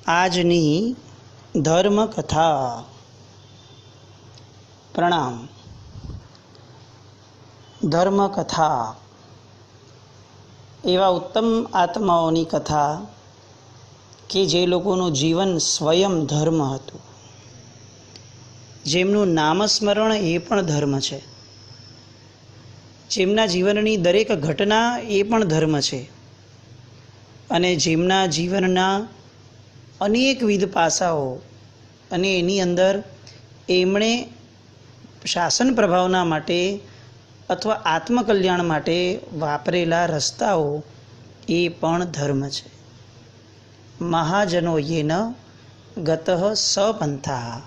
આજની ધર્મ કથા. પ્રણામ. ધર્મ કથા એવા ઉત્તમ આત્માઓની કથા કે જે લોકોનું જીવન સ્વયં ધર્મ હતું, જેમનું નામસ્મરણ એ પણ ધર્મ છે, જેમના જીવનની દરેક ઘટના એ પણ ધર્મ છે, અને જેમના જીવનના અનેકવિધ પાસાઓ અને એની અંદર એમણે શાસન પ્રભાવના માટે અથવા આત્મકલ્યાણ માટે વાપરેલા રસ્તાઓ એ પણ ધર્મ છે. મહાજનો યેન ગતઃ સપંથા.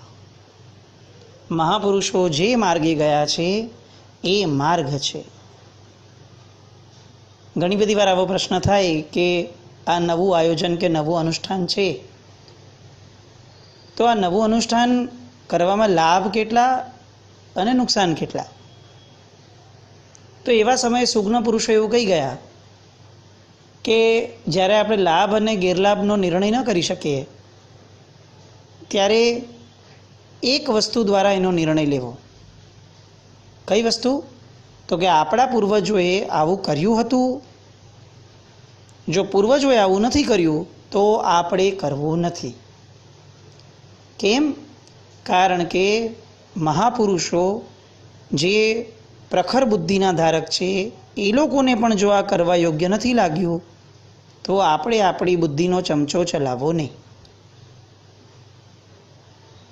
મહાપુરુષો જે માર્ગે ગયા છે એ માર્ગ છે. ઘણી બધી વાર આવો પ્રશ્ન થાય કે આ નવું આયોજન કે નવું અનુષ્ઠાન છે, તો આ નવું અનુષ્ઠાન કરવામાં લાભ કેટલા અને નુકસાન કેટલા? તો એવા સમયે સુજ્ઞ પુરુષો એવું કહી ગયા કે જ્યારે આપણે લાભ અને ગેરલાભનો નિર્ણય ન કરી શકીએ ત્યારે એક વસ્તુ દ્વારા એનો નિર્ણય લેવો. કઈ વસ્તુ? તો કે આપણા પૂર્વજોએ આવું કર્યું હતું, જો પૂર્વજોએ આવું નથી કર્યું તો આપણે કરવું નથી. કેમ? કારણ કે મહાપુરુષો જે પ્રખર બુદ્ધિના ધારક છે એ લોકોને પણ જો આ કરવા યોગ્ય નથી લાગ્યું તો આપણે આપણી બુદ્ધિનો ચમચો ચલાવવો નહીં.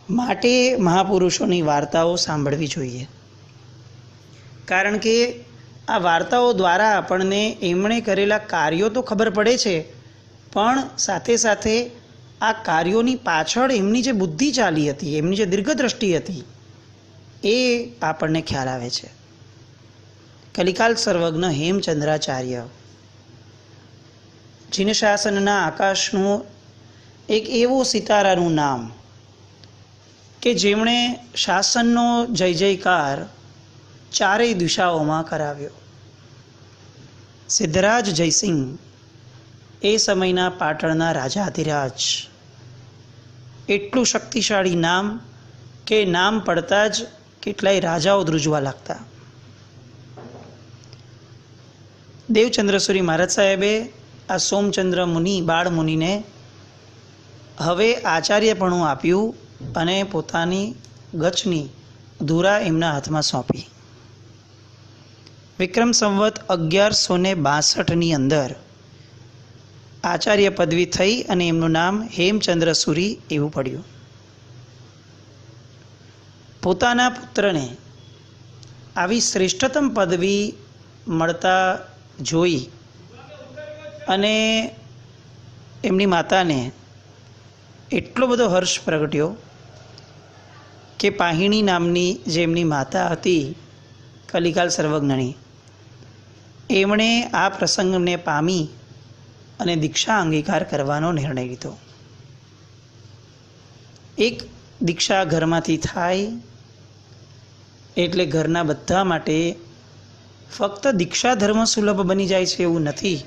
માટે મહાપુરુષોની વાર્તાઓ સાંભળવી જોઈએ, કારણ કે આ વાર્તાઓ દ્વારા આપણને એમણે કરેલા કાર્યો તો ખબર પડે છે, પણ સાથે સાથે આ કાર્યોની પાછળ એમની જે બુદ્ધિ ચાલી હતી, એમની જે દીર્ઘદ્રષ્ટિ હતી, એ આપણને ખ્યાલ આવે છે. કલિકાલ સર્વજ્ઞ હેમચંદ્રાચાર્ય જીનશાસનના આકાશનું એક એવું સિતારાનું નામ કે જેમણે શાસનનો જય જયકાર ચારેય દિશાઓમાં કરાવ્યો. સિદ્ધરાજ જયસિંહ એ સમયના પાટણના રાજાધિરાજ. એટલું શક્તિશાળી નામ કે નામ પડતા જ કેટલાય રાજાઓ ધ્રુજવા લાગતા. દેવચંદ્રસુરી મહારાજ સાહેબે આ સોમચંદ્ર મુનિ બાળ મુનિને હવે આચાર્યપણું આપ્યું અને પોતાની ગચની ધુરા એમના હાથમાં સોંપી. વિક્રમ સંવત 1162ની અંદર આચાર્ય પદવી થઈ અને એમનું નામ હેમચંદ્રસુરી એવું પડ્યું. પોતાના પુત્રને આવી શ્રેષ્ઠતમ પદવી મળતા જોઈ અને એમની માતાને એટલો બધો હર્ષ પ્રગટ્યો કે પાહિણી નામની જે એમની માતા હતી કલિકાલ સર્વજ્ઞની, એમણે આ પ્રસંગને પામી અને દીક્ષા અંગીકાર કરવાનો નિર્ણય લીધો. એક દીક્ષા ઘરમાંથી થાય એટલે ઘરના બધા માટે ફક્ત દીક્ષા ધર્મ સુલભ બની જાય છે એવું નથી,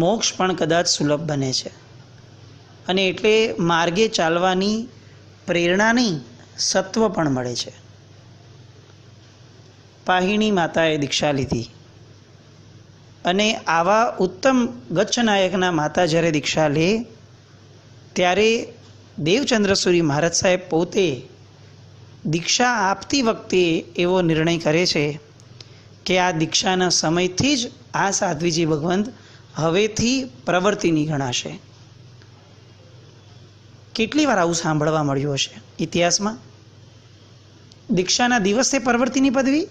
મોક્ષ પણ કદાચ સુલભ બને છે. અને એટલે માર્ગે ચાલવાની પ્રેરણા નહીં, સત્વ પણ મળે છે. પાહિણી માતાએ દીક્ષા લીધી અને આવા ઉત્તમ ગચ્છનાયકના માતા જ્યારે દીક્ષા લે ત્યારે દેવચંદ્રસુરી મહારાજ સાહેબ પોતે દીક્ષા આપતી વખતે એવો નિર્ણય કરે છે કે આ દીક્ષાના સમયથી જ આ સાધ્વીજી ભગવંત હવેથી પ્રવર્તિની ગણાશે. કેટલી વાર આવું સાંભળવા મળ્યું હશે ઇતિહાસમાં? દીક્ષાના દિવસે પ્રવર્તિની પદવી?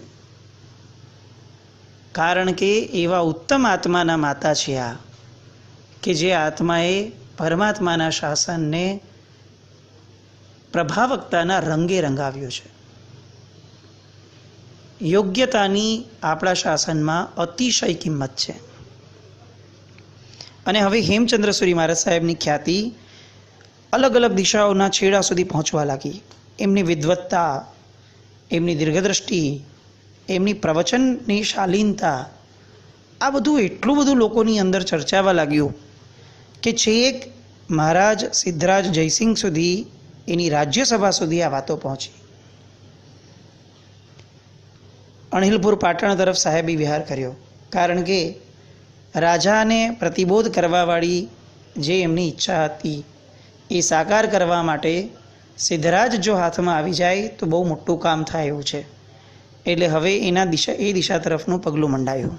કારણ કે એવા ઉત્તમ આત્માના માતા છે આ, કે જે આત્માએ પરમાત્માના શાસનને પ્રભાવકતાના રંગે રંગાવ્યો છે. યોગ્યતાની આપણા શાસનમાં અતિશય કિંમત છે. અને હવે હેમચંદ્રસુરી મહારાજ સાહેબની ખ્યાતિ અલગ અલગ દિશાઓના છેડા સુધી પહોંચવા લાગી. એમની વિદ્વત્તા, એમની દીર્ઘદ્રષ્ટિ, એમની પ્રવચનની શાલીનતા, આ બધું એટલું બધું લોકોની અંદર ચર્ચાવા લાગ્યું કે છેક મહારાજ સિદ્ધરાજ જયસિંહ સુધી, એની રાજ્યસભા સુધી આ વાતો પહોંચી. અણહિલપુર પાટણ તરફ સાહેબી વિહાર કર્યો, કારણ કે રાજાને પ્રતિબોધ કરવાવાળી જે એમની ઈચ્છા હતી એ સાકાર કરવા માટે સિદ્ધરાજ જો હાથમાં આવી જાય તો બહુ મોટું કામ થાય એવું છે. એટલે હવે એ દિશા તરફનું પગલું મંડાયું.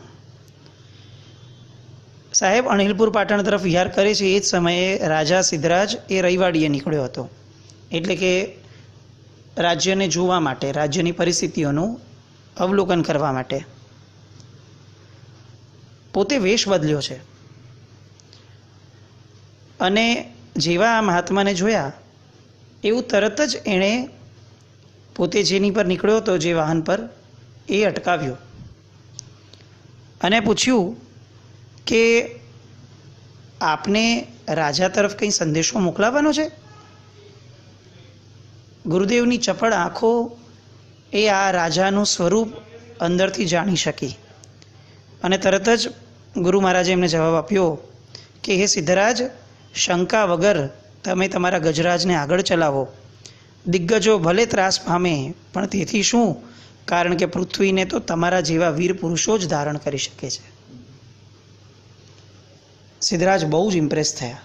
સાહેબ અણહિલપુર પાટણ તરફ વિહાર કરે છે એ જ સમયે રાજા સિદ્ધરાજ એ રૈવાડીએ નીકળ્યો હતો, એટલે કે રાજ્યને જોવા માટે, રાજ્યની પરિસ્થિતિઓનું અવલોકન કરવા માટે. પોતે વેશ બદલ્યો છે અને જેવા આ મહાત્માને જોયા એવું તરત જ એણે પોતે જેની પર નીકળ્યો હતો, જે વાહન પર, એ અટકાવ્યો અને પૂછ્યું કે આપને રાજા તરફ કંઈ સંદેશો મોકલાવવાનો છે? ગુરુદેવની ચપળ આંખો એ આ રાજાનું સ્વરૂપ અંદરથી જાણી શકી અને તરત જ ગુરુ મહારાજે એમને જવાબ આપ્યો કે હે સિદ્ધરાજ, શંકા વગર તમે તમારા ગજરાજને આગળ ચલાવો. દિગ્ગજો ભલે ત્રાસ પામે, પણ તેથી શું, કારણ કે પૃથ્વીને તો તમારા જેવા વીર પુરુષો જ ધારણ કરી શકે છે. સિદ્ધરાજ બહુ જ ઇમ્પ્રેસ થયા.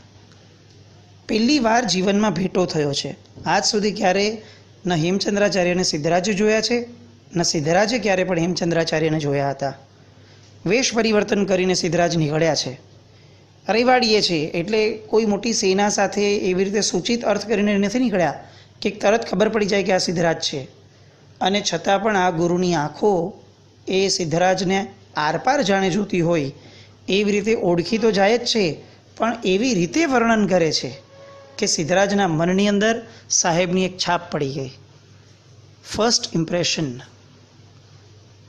પહેલી વાર જીવનમાં ભેટો થયો છે. આજ સુધી ક્યારે ન હેમચંદ્રાચાર્યને સિદ્ધરાજે જોયા છે, ન સિદ્ધરાજે ક્યારે પણ હેમચંદ્રાચાર્યને જોયા હતા. વેશ પરિવર્તન કરીને સિદ્ધરાજ નીકળ્યા છે. રૈવાડીએ છે એટલે કોઈ મોટી સેના સાથે એવી રીતે સૂચિત અર્થ કરીને નથી નીકળ્યા કે તરત ખબર પડી જાય કે આ સિદ્ધરાજ છે. અને છતાં પણ આ ગુરુની આંખો એ સિદ્ધરાજને આરપાર જાણે જોતી હોય એવી રીતે ઓળખી તો જાય જ છે, પણ એવી રીતે વર્ણન કરે છે કે સિદ્ધરાજના મનની અંદર સાહેબની એક છાપ પડી ગઈ. ફર્સ્ટ ઇમ્પ્રેશન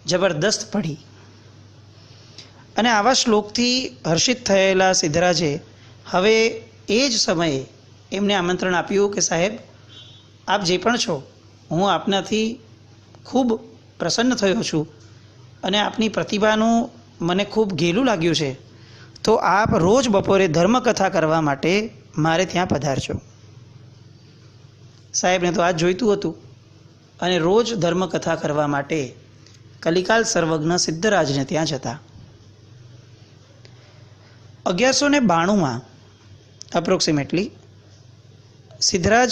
જબરદસ્ત પડી. અને આવા શ્લોકથી હર્ષિત થયેલા સિદ્ધરાજે હવે એ જ સમયે એમને આમંત્રણ આપ્યું કે સાહેબ, આપ જે પણ છો, હું આપનાથી ખૂબ પ્રસન્ન થયો છું અને આપની પ્રતિભાનું મને ખૂબ ઘેલું લાગ્યું છે, તો આપ રોજ બપોરે ધર્મકથા કરવા માટે મારે ત્યાં પધારજો. સાહેબને તો આ જોઈતું હતું અને રોજ ધર્મકથા કરવા માટે કલિકાલ સર્વજ્ઞ સિદ્ધરાજને ત્યાં જતા. 1192માં અપ્રોક્સિમેટલી સિદ્ધરાજ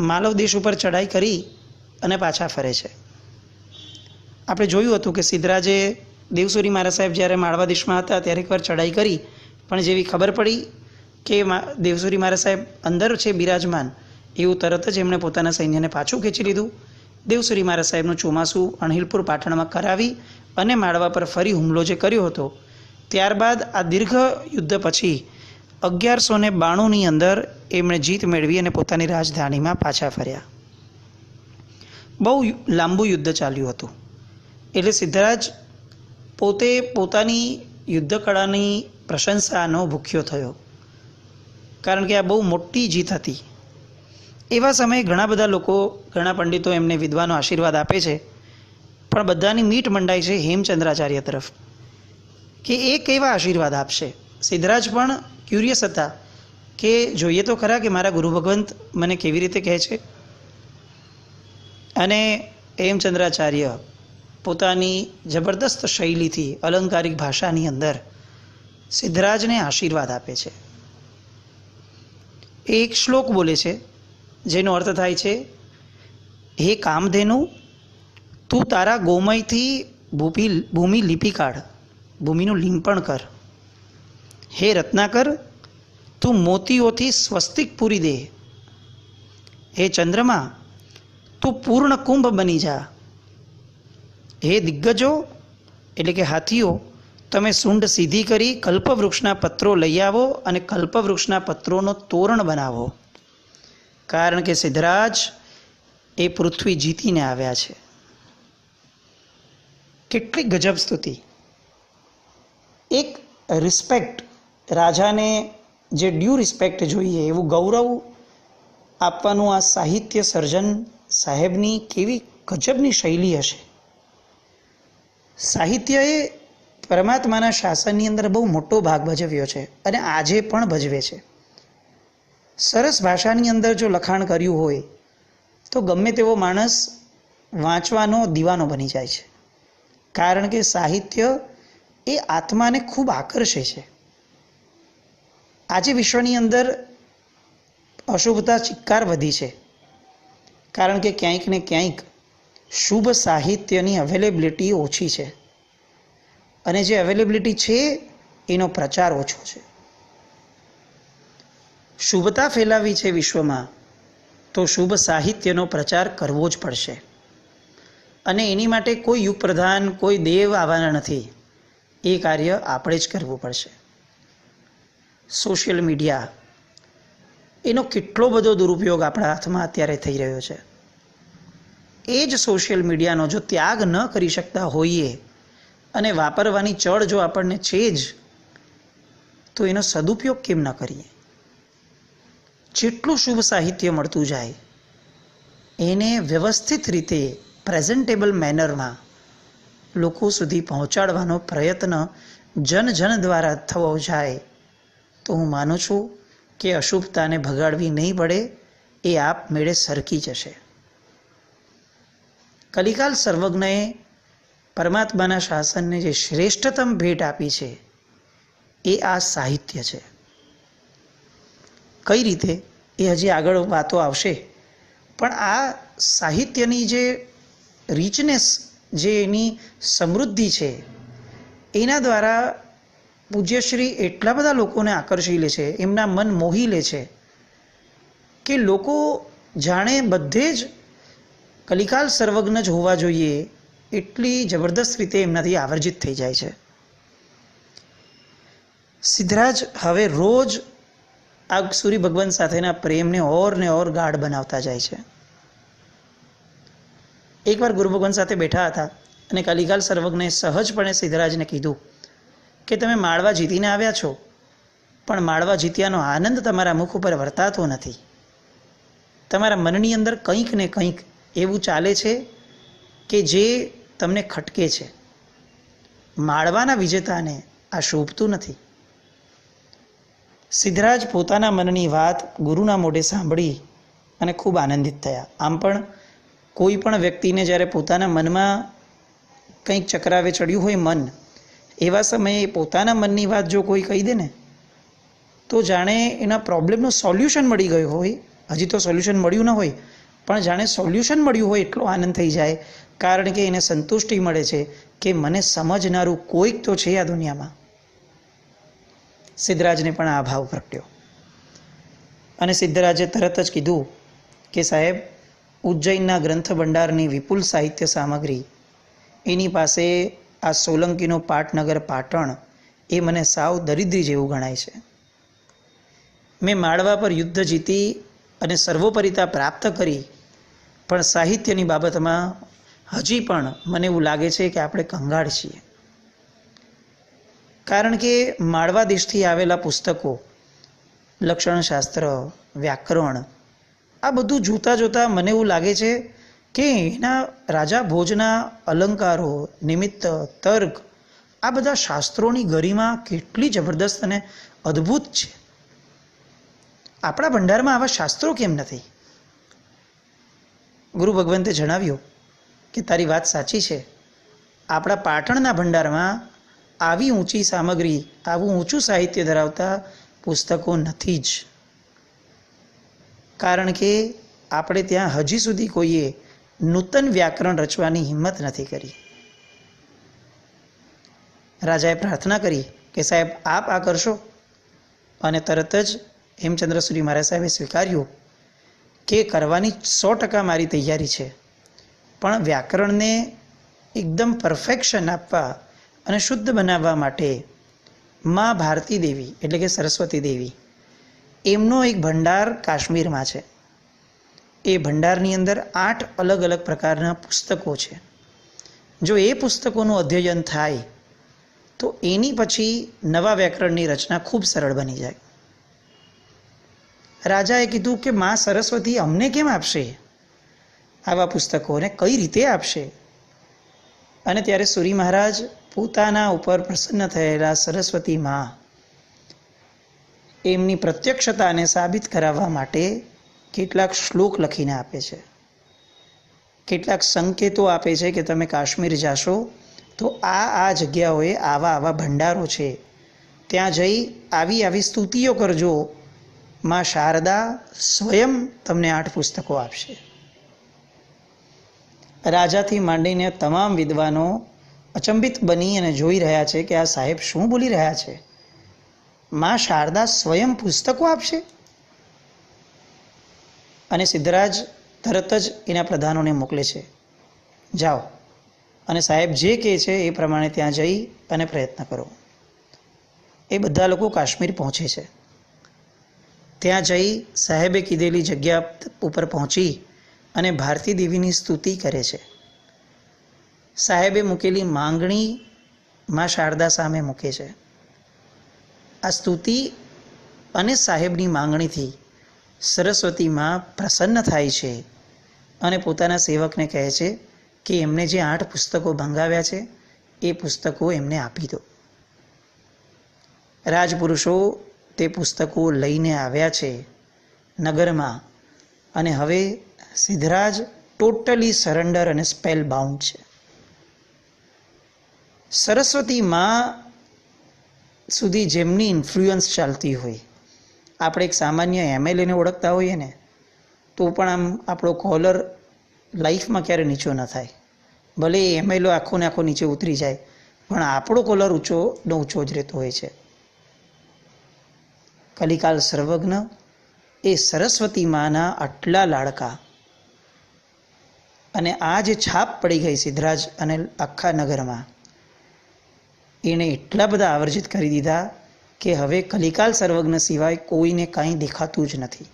માલવ દેશ ઉપર ચડાઈ કરી અને પાછા ફરે છે. આપણે જોયું હતું કે સિદ્ધરાજે દેવસુરી મહારાજ સાહેબ જ્યારે માળવા દેશમાં હતા ત્યારે એકવાર ચડાઈ કરી, પણ જેવી ખબર પડી કે દેવસુરી મહારાજ સાહેબ અંદર છે બિરાજમાન, એવું તરત જ એમણે પોતાના સૈન્યને પાછું ખેંચી લીધું. દેવસુરી મહારાજ સાહેબનું ચોમાસું અણહિલપુર પાટણમાં કરાવી અને માળવા પર ફરી હુમલો જે કર્યો હતો, ત્યારબાદ આ દીર્ઘ યુદ્ધ પછી 1192ની અંદર એમણે જીત મેળવી અને પોતાની રાજધાનીમાં પાછા ફર્યા. બહુ લાંબુ યુદ્ધ ચાલ્યું હતું. એટલે સિદ્ધરાજ પોતે પોતાની યુદ્ધ કળાની પ્રશંસાનો ભૂખ્યો થયો, કારણ કે આ બહુ મોટી જીત હતી. એવા સમયે ઘણા બધા લોકો, ઘણા પંડિતો એમને વિદ્વાનો આશીર્વાદ આપે છે, પણ બધાની મીટ મંડાય છે હેમચંદ્રાચાર્ય તરફ કે એ કેવા આશીર્વાદ આપશે. સિદ્ધરાજ પણ ક્યુરિયસ હતા કે જોઈએ તો ખરા કે મારા ગુરુ ભગવંત મને કેવી રીતે કહે છે. અને હેમચંદ્રાચાર્ય પોતાની જબરદસ્ત શૈલીથી, અલંકારિક ભાષાની અંદર સિદ્ધરાજને આશીર્વાદ આપે છે. એક શ્લોક બોલે છે જેનો અર્થ થાય છે, હે કામધેનુ, તું તારા ગોમયથી ભૂમિ લીપી કાઢ, ભૂમિનું લીંપણ કર. હે રત્નાકર, તું મોતીઓથી સ્વસ્તિક પૂરી દે. હે ચંદ્રમા, તું પૂર્ણ કુંભ બની જા. હે દિગ્ગજો એટલે કે હાથીઓ, તમે સૂંઢ સીધી કરી કલ્પવૃક્ષના પત્રો લઈ આવો અને કલ્પવૃક્ષના પત્રોનો તોરણ બનાવો, કારણ કે સિદ્ધરાજ એ પૃથ્વી જીતીને આવ્યા છે. કેટલી ગજબ સ્તુતિ! એક રિસ્પેક્ટ, રાજાને જે ડ્યુ રિસ્પેક્ટ જોઈએ એવું ગૌરવ આપવાનું આ સાહિત્ય સર્જન સાહેબની કેવી ગજબની શૈલી હશે. સાહિત્યએ પરમાત્માના શાસનની અંદર બહુ મોટો ભાગ ભજવ્યો છે અને આજે પણ ભજવે છે. સરસ ભાષાની અંદર જો લખાણ કર્યું હોય તો ગમે તેવો માણસ વાંચવાનો દીવાનો બની જાય છે, કારણ કે સાહિત્ય એ આત્માને ખૂબ આકર્ષે છે. આજે વિશ્વની અંદર અશુભતા ચિક્કાર વધી છે, કારણ કે ક્યાંક ને ક્યાંક શુભ સાહિત્યની અવેલેબિલિટી ઓછી છે, અને જે અવેલેબિલિટી છે એનો પ્રચાર ઓછો છે. શુભતા ફેલાવી છે વિશ્વમાં, તો શુભ સાહિત્યનો પ્રચાર કરવો જ પડશે. અને એની માટે કોઈ યુગ પ્રધાન, કોઈ દેવ આવવાના નથી. એ કાર્ય આપણે જ કરવું પડશે. સોશિયલ મીડિયા એનો કેટલો બધો દુરુપયોગ આપણા હાથમાં અત્યારે થઈ રહ્યો છે. એ જ સોશિયલ મીડિયાનો જો ત્યાગ ન કરી શકતા હોઈએ અને વાપરવાની ચડ જો આપણને છે જ, તો એનો સદુપયોગ કેમ ન કરીએ? જેટલું શુભ સાહિત્ય મળતું જાય એને વ્યવસ્થિત રીતે પ્રેઝન્ટેબલ મેનરમાં લોકો સુધી પહોંચાડવાનો પ્રયત્ન જન દ્વારા થવો જાય, તો હું માનું છું કે અશુભતાને ભગાડવી નહીં પડે, એ આપમેળે સરકી જશે. કલિકાલ સર્વજ્ઞએ પરમાત્માના શાસનને જે શ્રેષ્ઠતમ ભેટ આપી છે એ આ સાહિત્ય છે. કઈ રીતે એ હજી આગળ વાતો આવશે, પણ આ સાહિત્યની જે રિચનેસ, જે એની સમૃદ્ધિ છે, એના દ્વારા પૂજ્યશ્રી એટલા બધા લોકોને આકર્ષી લે છે, એમના મન મોહી લે છે કે લોકો જાણે બધે જ કલિકાલ સર્વજ્ઞ જ હોવા જોઈએ એટલી જબરદસ્ત રીતે એમનાથી આવર્જિત થઈ જાય છે. સિદ્ધરાજ હવે રોજ આ સૂર્ય ભગવાન સાથેના પ્રેમને ઓર ને ઓર ગાઢ બનાવતા જાય છે. એકવાર ગુરુ ભગવાન સાથે બેઠા હતા અને કલિકાલ સર્વજ્ઞએ સહજપણે સિદ્ધરાજને કીધું કે તમે માળવા જીતીને આવ્યા છો, પણ માળવા જીત્યાનો આનંદ તમારા મુખ ઉપર વર્તાતો નથી. તમારા મનની અંદર કંઈક ને કંઈક એવું ચાલે છે કે જે તમને ખટકે છે. માળવાના વિજેતાને આ શોભતું નથી. સિદ્ધરાજ પોતાના મનની વાત ગુરુના મોઢે સાંભળી અને ખૂબ આનંદિત થયા. આમ પણ કોઈ પણ વ્યક્તિને જ્યારે પોતાના મનમાં કંઈક ચક્રાવે ચડ્યું હોય મન, એવા સમયે પોતાના મનની વાત જો કોઈ કહી દે ને, તો જાણે એના પ્રોબ્લેમનું સોલ્યુશન મળી ગયું હોય. હજી તો સોલ્યુશન મળ્યું ન હોય, પણ જાણે સોલ્યુશન મળ્યું હોય એટલો આનંદ થઈ જાય, કારણ કે એને સંતુષ્ટિ મળે છે કે મને સમજનારું કોઈક તો છે આ દુનિયામાં. સિદ્ધરાજને પણ આ ભાવ પ્રગટ્યો અને સિદ્ધરાજે તરત જ કીધું કે સાહેબ, ઉજ્જૈનના ગ્રંથ ભંડારની વિપુલ સાહિત્ય સામગ્રી, એની પાસે આ સોલંકીનો પાટનગર પાટણ એ મને સાવ દરિદ્રી જેવું ગણાય છે. મેં માળવા પર યુદ્ધ જીતી અને સર્વોપરિતા પ્રાપ્ત કરી, પણ સાહિત્યની બાબતમાં હજી પણ મને એવું લાગે છે કે આપણે કંગાળ છીએ. કારણ કે માળવા દેશથી આવેલા પુસ્તકો, લક્ષણશાસ્ત્ર, વ્યાકરણ, આ બધું જોતાં મને એવું લાગે છે કે એના રાજા ભોજના અલંકારો, નિમિત્ત, તર્ક, આ બધા શાસ્ત્રોની ગરિમા કેટલી જબરદસ્ત અને અદ્ભુત છે. આપણા ભંડારમાં આવા શાસ્ત્રો કેમ નથી? ગુરુ ભગવંતે જણાવ્યું કે તારી વાત સાચી છે. આપણા પાટણના ભંડારમાં આવી ઊંચી સામગ્રી, આવું ઊંચું સાહિત્ય ધરાવતા પુસ્તકો નથી જ. કારણ કે આપણે ત્યાં હજી સુધી કોઈએ નૂતન વ્યાકરણ રચવાની હિંમત નથી કરી. રાજાએ પ્રાર્થના કરી કે સાહેબ આપ આ કરશો, અને તરત જ હેમચંદ્ર સૂરી મહારાજ સાહેબે સ્વીકાર્યું કે કરવાની 100% મારી તૈયારી છે, પણ વ્યાકરણને એકદમ પરફેક્શન આપવા અને શુદ્ધ બનાવવા માટે મા ભારતી દેવી એટલે કે સરસ્વતી દેવી, એમનો એક ભંડાર કાશ્મીરમાં છે. એ ભંડારની અંદર 8 અલગ અલગ પ્રકારના પુસ્તકો છે. જો એ પુસ્તકોનું અધ્યયન થાય તો એની પછી નવા વ્યાકરણની રચના ખૂબ સરળ બની જાય. રાજાએ કીધું કે મા સરસ્વતી અમને કેમ આપશે આવા પુસ્તકોને, કઈ રીતે આપશે? અને ત્યારે સૂરી મહારાજ પોતાના ઉપર પ્રસન્ન થયેલા સરસ્વતી મા એમની પ્રત્યક્ષતાને સાબિત કરાવવા માટે કેટલાક શ્લોક લખીને આપે છે, કેટલાક સંકેતો આપે છે કે તમે કાશ્મીર જાશો તો આ જગ્યાઓએ આવા ભંડારો છે, ત્યાં જઈ આવી સ્તુતિઓ કરજો. માં શારદા સ્વયં તમને 8 પુસ્તકો આપશે. રાજાથી માંડીને તમામ વિદ્વાનો અચંબિત બની અને જોઈ રહ્યા છે કે આ સાહેબ શું બોલી રહ્યા છે. માં શારદા સ્વયં પુસ્તકો આપશે. અને સિદ્ધરાજ તરત જ એના પ્રધાનોને મોકલે છે, જાઓ અને સાહેબ જે કહે છે એ પ્રમાણે ત્યાં જઈ અને પ્રયત્ન કરો. એ બધા લોકો કાશ્મીર પહોંચે છે. ત્યાં જઈ સાહેબે કીધેલી જગ્યા ઉપર પહોંચી અને ભારતી દેવીની સ્તુતિ કરે છે. સાહેબે મૂકેલી માંગણી માં શારદા સામે મૂકે છે. આ સ્તુતિ અને સાહેબની માંગણીથી સરસ્વતી માં પ્રસન્ન થાય છે અને પોતાના સેવકને કહે છે કે એમને જે 8 પુસ્તકો મંગાવ્યા છે એ પુસ્તકો એમને આપી દો. રાજપુરુષો તે પુસ્તકો લઈને આવ્યા છે નગરમાં અને હવે સિદ્ધરાજ ટોટલી સરેન્ડર અને સ્પેલ બાઉન્ડ છે. સરસ્વતી માં સુધી જેમની ઇન્ફ્લુઅન્સ ચાલતી હોય, આપણે એક સામાન્ય MLAને ઓળખતા હોઈએ ને તો પણ આમ આપણો કોલર લાઈફમાં ક્યારે નીચો ન થાય, ભલે એ MLA આખો ને આખો નીચે ઉતરી જાય પણ આપણો કોલર ઊંચો જ રહેતો હોય છે. કલિકાલ સર્વજ્ઞ એ સરસ્વતી માના આટલા લાડકા અને આ જે છાપ પડી ગઈ સિદ્ધરાજ અને આખા નગરમાં, એને એટલા બધા આવર્જિત કરી દીધા કે હવે કલિકાલ સર્વજ્ઞ સિવાય કોઈને કાંઈ દેખાતું જ નથી.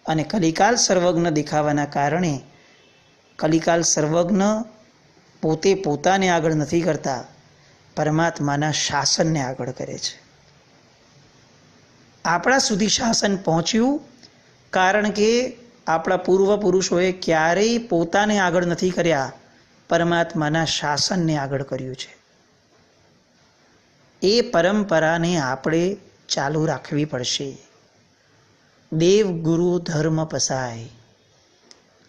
અને કલિકાલ સર્વજ્ઞ દેખાવાના કારણે કલિકાલ સર્વજ્ઞ પોતે પોતાને આગળ નથી કરતા, પરમાત્માના શાસનને આગળ કરે છે. આપણા સુધી શાસન પહોંચ્યું કારણ કે આપણા પૂર્વ પુરુષોએ ક્યારેય પોતાને આગળ નથી કર્યા, પરમાત્માના શાસનને આગળ કર્યું છે. એ પરંપરાને આપણે ચાલુ રાખવી પડશે. દેવ ગુરુ ધર્મ પસાય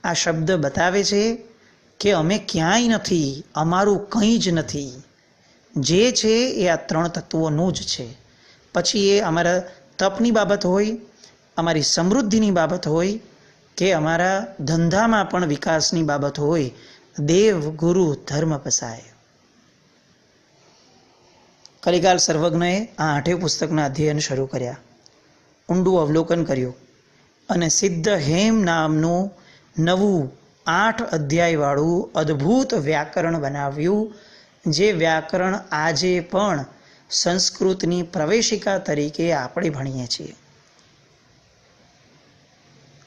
આ શબ્દ બતાવે છે કે અમે ક્યાંય નથી, અમારું કંઈ જ નથી. જે છે એ આ 3 તત્વોનું જ છે. પછી એ અમારા તપની બાબત હોય, અમારી સમૃદ્ધિની બાબત હોય કે અમારા ધંધામાં પણ વિકાસની બાબત હોય, દેવ ગુરુ ધર્મ પસાય. કલિકાલ સર્વજ્ઞએ આ 8 પુસ્તકના અધ્યયન શરૂ કર્યા, ઊંડું અવલોકન કર્યું અને સિદ્ધ હેમ નામનું નવું 8 અધ્યાયવાળું અદ્ભુત વ્યાકરણ બનાવ્યું, જે વ્યાકરણ આજે પણ સંસ્કૃતની પ્રવેશિકા તરીકે આપણે ભણીએ છીએ.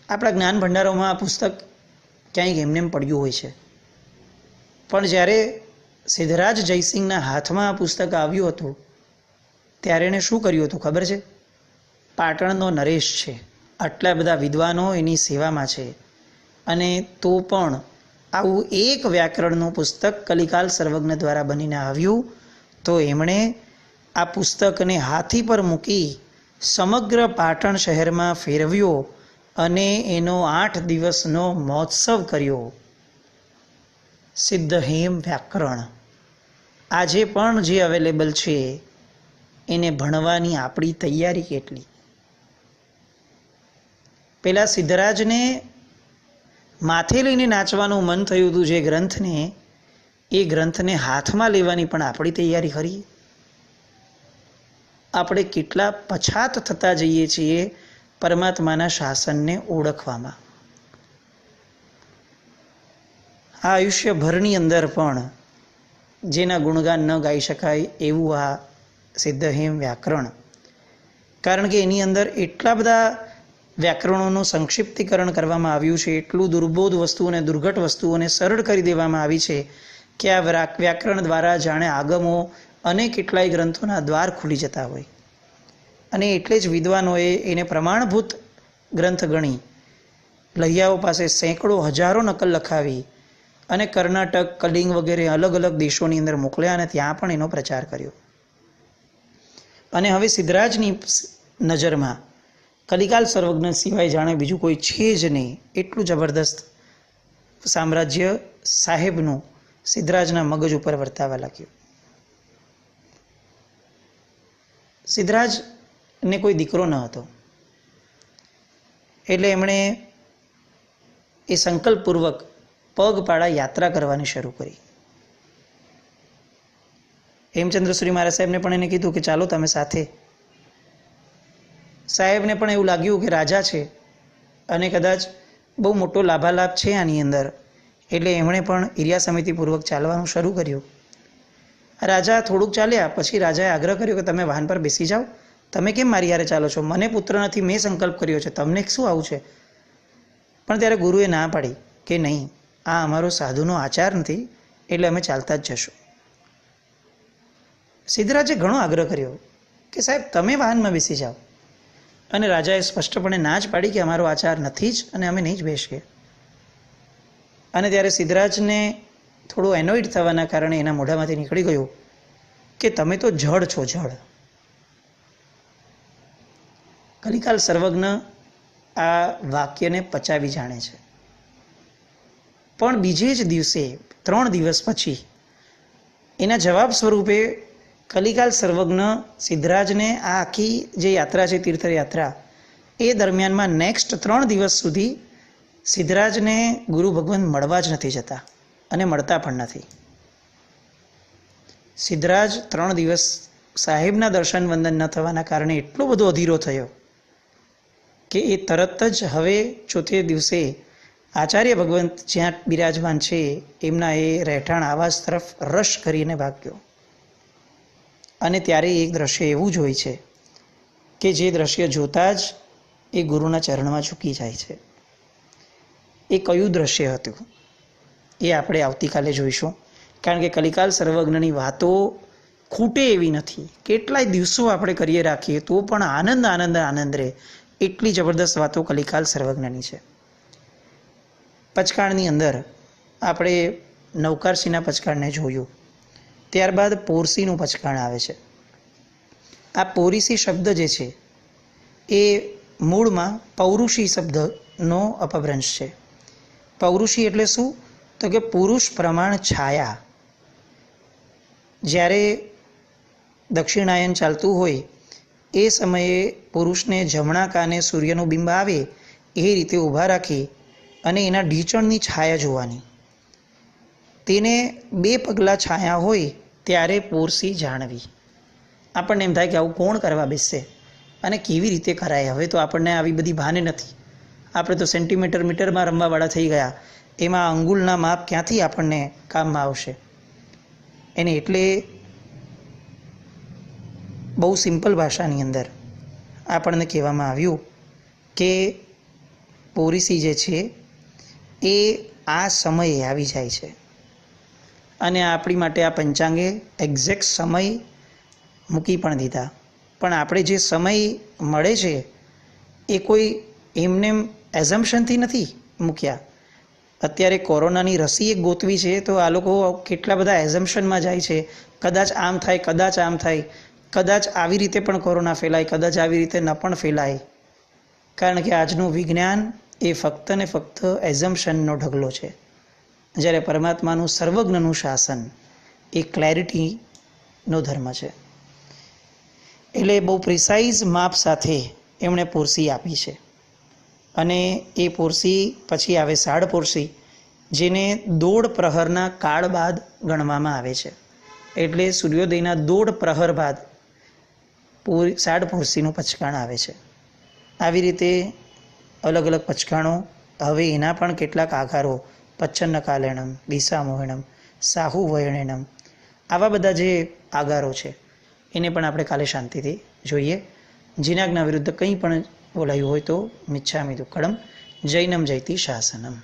આપણા જ્ઞાન ભંડારોમાં આ પુસ્તક ક્યાંય એમનેમ પડ્યું હોય છે, પણ જ્યારે સિદ્ધરાજ જયસિંહના હાથમાં આ પુસ્તક આવ્યું હતું ત્યારે એણે શું કર્યું હતું ખબર છે? પાટણનો નરેશ છે, આટલા બધા વિદ્વાનો એની સેવામાં છે, અને તો પણ આવું એક વ્યાકરણનું પુસ્તક કલિકાલ સર્વજ્ઞ દ્વારા બનીને આવ્યું તો એમણે આ પુસ્તકને હાથી પર મૂકી સમગ્ર પાટણ શહેરમાં ફેરવ્યો અને એનો 8 દિવસનો મહોત્સવ કર્યો. સિદ્ધ હેમ વ્યાકરણ આજે પણ જે અવેલેબલ છે એને ભણવાની આપણી તૈયારી કેટલી? પેલા સિદ્ધરાજને માથે લઈને નાચવાનું મન થયું હતું જે ગ્રંથને, એ ગ્રંથને હાથમાં લેવાની પણ આપણી તૈયારી ખરી? આપણે કેટલા પછાત થતા જઈએ છીએ પરમાત્માના શાસનને ઓળખવામાં. આ આયુષ્યભરની અંદર પણ જેના ગુણગાન ન ગાઈ શકાય એવું આ સિદ્ધ હેમ વ્યાકરણ, કારણ કે એની અંદર એટલા બધા વ્યાકરણોનું સંક્ષિપ્તીકરણ કરવામાં આવ્યું છે, એટલું દુર્બોધ વસ્તુઓને દુર્ઘટ વસ્તુઓને સરળ કરી દેવામાં આવી છે કે આ વ્યાકરણ દ્વારા જાણે આગમો અને કેટલાય ગ્રંથોના દ્વાર ખુલી જતા હોય. અને એટલે જ વિદ્વાનોએ એને પ્રમાણભૂત ગ્રંથ ગણી લહિયાઓ પાસે સેંકડો હજારો નકલ લખાવી અને કર્ણાટક, કલિંગ વગેરે અલગ અલગ દેશોની અંદર મોકલ્યા અને ત્યાં પણ એનો પ્રચાર કર્યો. અને હવે સિદ્ધરાજની નજરમાં કલિકાલ સર્વજ્ઞ સિવાય જાણે બીજું કોઈ છે જ નહીં, એટલું જબરદસ્ત સામ્રાજ્ય સાહેબનું સિદ્ધરાજના મગજ ઉપર વર્તાવા લાગ્યું. સિદ્ધરાજને કોઈ દીકરો ન હતો, એટલે એમણે એ સંકલ્પપૂર્વક પગપાળા યાત્રા કરવાની શરૂ કરી. હેમચંદ્રસુરી મહારાજ સાહેબને પણ એને કીધું કે ચાલો તમે સાથે. સાહેબને પણ એવું લાગ્યું કે રાજા છે અને કદાચ બહુ મોટો લાભાલાભ છે આની અંદર, એટલે એમણે પણ ઈર્યા સમિતિપૂર્વક ચાલવાનું શરૂ કર્યું. રાજા થોડુંક ચાલ્યા પછી રાજાએ આગ્રહ કર્યો કે તમે વાહન પર બેસી જાઓ, તમે કેમ મારી હારે ચાલો છો? મને પુત્ર નથી, મેં સંકલ્પ કર્યો છે, તમને શું આવું છે? પણ ત્યારે ગુરુએ ના પાડી કે નહીં, આ અમારો સાધુનો આચાર નથી, એટલે અમે ચાલતા જ જશું. સિદ્ધરાજે ઘણો આગ્રહ કર્યો કે સાહેબ તમે વાહનમાં બેસી જાઓ, અને રાજાએ સ્પષ્ટપણે ના જ પાડી કે અમારો આચાર નથી જ અને અમે નહીં જ બેસીએ. અને ત્યારે સિદ્ધરાજને થોડું એનોઇડ થવાના કારણે એના મોઢામાંથી નીકળી ગયું કે તમે તો જડ છો, જડ. કલિકાલ સર્વજ્ઞ આ વાક્યને પચાવી જાણે છે, પણ બીજે જ દિવસે 3 દિવસ પછી એના જવાબ સ્વરૂપે કલિકાલ સર્વજ્ઞ સિદ્ધરાજને આ આખી જે યાત્રા છે, તીર્થયાત્રા, એ દરમિયાનમાં નેક્સ્ટ 3 દિવસ સુધી સિદ્ધરાજને ગુરુ ભગવાન મળવા જ નથી જતા અને મળતા પણ નથી. સિદ્ધરાજ 3 દિવસ સાહેબના દર્શન વંદન ન થવાના કારણે એટલો બધો અધીરો થયો કે એ તરત જ હવે 4થે દિવસે આચાર્ય ભગવંત જ્યાં બિરાજમાન છે એમના એ રહેઠાણ આવાસ તરફ રશ કરીને ભાગ્યો. અને ત્યારે એક દ્રશ્ય એવું જ હોય છે કે જે દ્રશ્ય જોતાં જ એ ગુરુના ચરણમાં ઝૂકી જાય છે. એ કયું દ્રશ્ય હતું એ આપણે આવતીકાલે જોઈશું, કારણ કે કલિકાલ સર્વજ્ઞની વાતો ખૂટે એવી નથી. કેટલાય દિવસો આપણે કરીએ રાખીએ તો પણ આનંદ આનંદ આનંદ રહે, એટલી જબરદસ્ત વાતો કલિકાલ સર્વજ્ઞની છે. પચકાણની અંદર આપણે નવકારસિંહના પચકાણને જોયું, ત્યારબાદ પોરસીનું પચકાણ આવે છે. આ પોરીસી શબ્દ જે છે એ મૂળમાં પૌરુષી શબ્દનો અપભ્રંશ છે. પૌરુષી એટલે શું? તો કે પુરુષ પ્રમાણ છાયા. જ્યારે દક્ષિણાયન ચાલતું હોય એ સમયે પુરુષને જમણા કાને સૂર્યનું બિંબ આવે એ રીતે ઊભા રાખી અને એના ઢીંચણની છાયા જોવાની. તેને 2 પગલાં છાયા હોય ત્યારે પોરસી જાણવી. આપણને એમ થાય કે આવું કોણ કરવા બેસશે અને કેવી રીતે કરાય? હવે તો આપણને આવી બધી ભાને નથી, આપણે તો સેન્ટીમીટર મીટરમાં રમવાવાળા થઈ ગયા, એમાં અંગુલના માપ ક્યાંથી આપણને કામમાં આવશે? એને એટલે બહુ સિમ્પલ ભાષાની અંદર આપણને કહેવામાં આવ્યું કે પોરીસી જે છે એ આ સમયે આવી જાય છે, અને આપણી માટે આ પંચાંગે એક્ઝેક્ટ સમય મૂકી પણ દીધા. પણ આપણે જે સમય મળે છે એ કોઈ એમને એઝમ્પશનથી નથી મૂક્યા. અત્યારે કોરોનાની રસી એક ગોતવી છે તો આ લોકો કેટલા બધા એઝમ્પશનમાં જાય છે, કદાચ આમ થાય, કદાચ આમ થાય, કદાચ આવી રીતે પણ કોરોના ફેલાય, કદાચ આવી રીતે ન પણ ફેલાય. કારણ કે આજનું વિજ્ઞાન એ ફક્ત ને ફક્ત એઝમ્પશનનો ઢગલો છે, જ્યારે પરમાત્માનું સર્વજ્ઞનું શાસન એ ક્લેરિટીનો ધર્મ છે. એટલે બહુ પ્રિસાઇઝ માપ સાથે એમણે પોરસી આપી છે. અને એ પોરસી પછી આવે સાડ પોરસી, જેને 1.5 પ્રહરના કાળ બાદ ગણવામાં આવે છે. એટલે સૂર્યોદયના 1.5 પ્રહર બાદ સાડ પોરસીનું પચકાણ આવે છે. આવી રીતે અલગ અલગ પચકાણો, હવે એના પણ કેટલાક આકારો, પચ્છન્ન કાલેણમ, દિશામોહણમ, સાહુ વયણેનમ, આવા બધા જે આગારો છે એને પણ આપણે કાલે શાંતિથી જોઈએ. જીનાજ્ઞા વિરુદ્ધ કંઈ પણ બોલાયું હોય તો મિચ્છામિ દુક્કડમ. જૈનમ જયતિ શાસનમ.